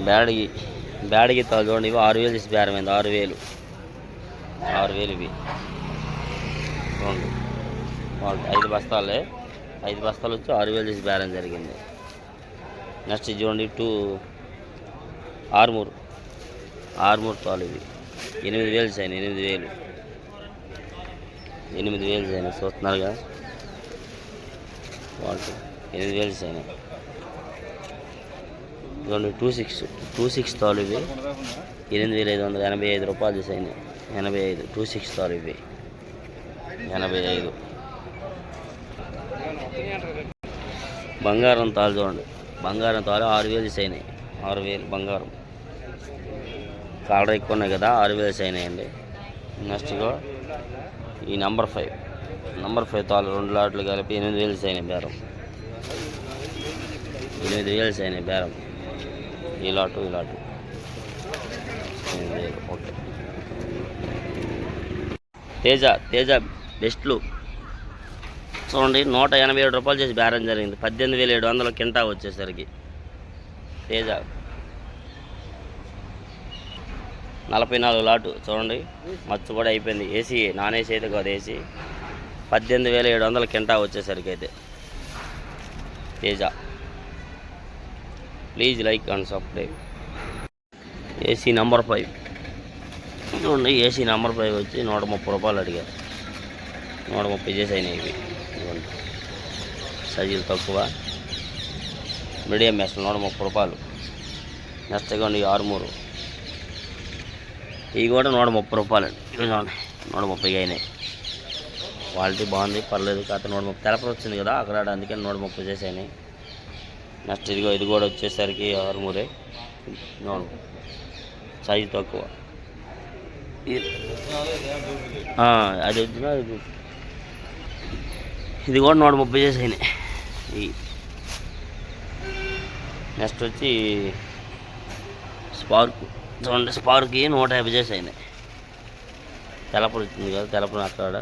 బ్యాడగి బ్యాడగి తాలు చూడండి, ఇవి 6,000 తీసి బేరమైంది. 6,000 ఇవి చూడండి. 5 బస్తాలే, 5 బస్తాలు వచ్చి 6,000 తీసి బేరం జరిగింది. నెక్స్ట్ చూడండి ఆర్మూర్ తాలు ఇవి 8,000 సైన్, 8,000 సైన్ చూస్తున్నారుగా. 8,000 సైన్. ఇదిగోండి 26 తాలు ఇవి 8,585 రూపాయలు సైన్. 85 26 తాలు ఇవి 85. బంగారం తాలు చూడండి, బంగారం తాలు 6,000 సైన్. 6,000 బంగారం. కాలర్ ఎక్కువ ఉన్నాయి కదా, 6,000 సైన్ అయ్యండి. నెక్స్ట్గా ఈ నెంబర్ 5 తాలు 2 లాట్లు కలిపి 8,000 సైన్ బేరం. 8,000 సైన్ బేరం. ఈ లాటు 8,000. ఓకే. తేజ బెస్ట్లు చూడండి, 187 రూపాయలు చేసి బేరం జరిగింది. 18,700 కింటా వచ్చేసరికి. తేజ 44 లాటు చూడండి, మచ్చు కూడా అయిపోయింది. ఏసీ, నాన్ ఏసీ అయితే కాదు, ఏసీ. 18,700 కింటా వచ్చేసరికి అయితే. Teja. Please like and subscribe. AC number 5 చూడండి, ఏసీ నెంబర్ 5 వచ్చి 130 రూపాయలు అడిగారు. 130 చేసాయి ఇవి. ఇవ్వండి, సైజులు తక్కువ, మీడియం మెస్లు 130 రూపాయలు. నెక్స్ట్ ఇవ్వండి ఆర్మూరు, ఇవి కూడా 130 రూపాయలండి. ఇవి చూడండి 130 అయినాయి. క్వాలిటీ బాగుంది, పర్లేదు. కాకపోతే 130 తెలపర వచ్చింది కదా అక్కడ, అందుకని 130 చేసాయి. నెక్స్ట్ ఇది కూడా వచ్చేసరికి ఆర్మూరే, సైజు తక్కువ. అది వచ్చిన ఇది కూడా 130 చేసాయి. నెక్స్ట్ వచ్చి స్పార్క్ చూడండి, స్పార్క్కి 150 చేసాయి. తెలపరు వచ్చింది కదా, తెలపరు అక్కడ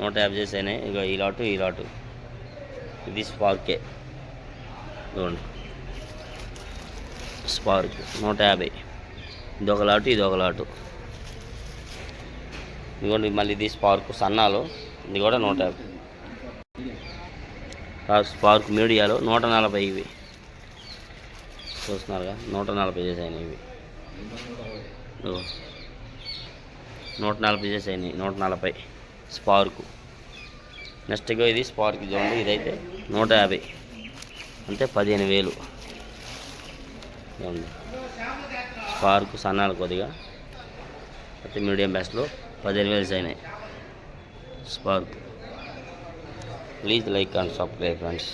150 చేసాయి. ఇక ఈ లాటు ఇది స్పార్కే చూడండి. స్పార్క్ 150. ఇదొక లాటు, ఇదొక లాటు. ఇదిగోండి మళ్ళీ ఇది స్పార్క్ సన్నాలు, ఇది కూడా 150. స్పార్క్ మీడియాలో 140 ఇవి చూస్తున్నారుగా, 140 చేసాయి ఇవి. 140 చేసాయి, 140 స్పార్కు. నెక్స్ట్గా ఇది స్పార్క్ చూడండి, ఇదైతే 150, అంటే 15,000 చూడండి. స్పార్కు సన్నాలు కొద్దిగా, అయితే మీడియం బెస్ట్లో 15,000 అయినాయి spark. Please like and subscribe friends.